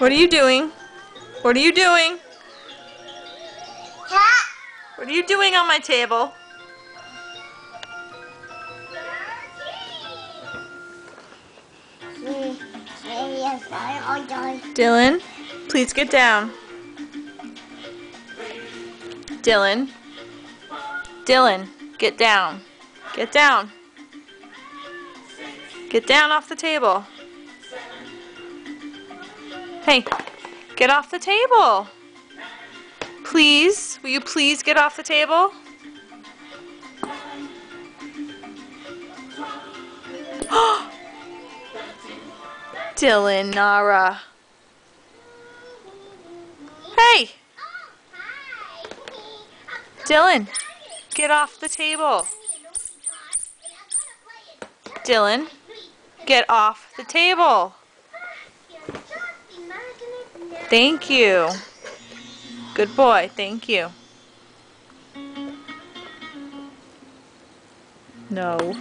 What are you doing? What are you doing? What are you doing on my table? Dylan, please get down. Dylan. Dylan, get down. Get down. Get down off the table. Hey, get off the table. Please, will you please get off the table? Dylan, Nara. Hey! Dylan, get off the table. Dylan, get off the table. Thank you. Good boy, thank you. No.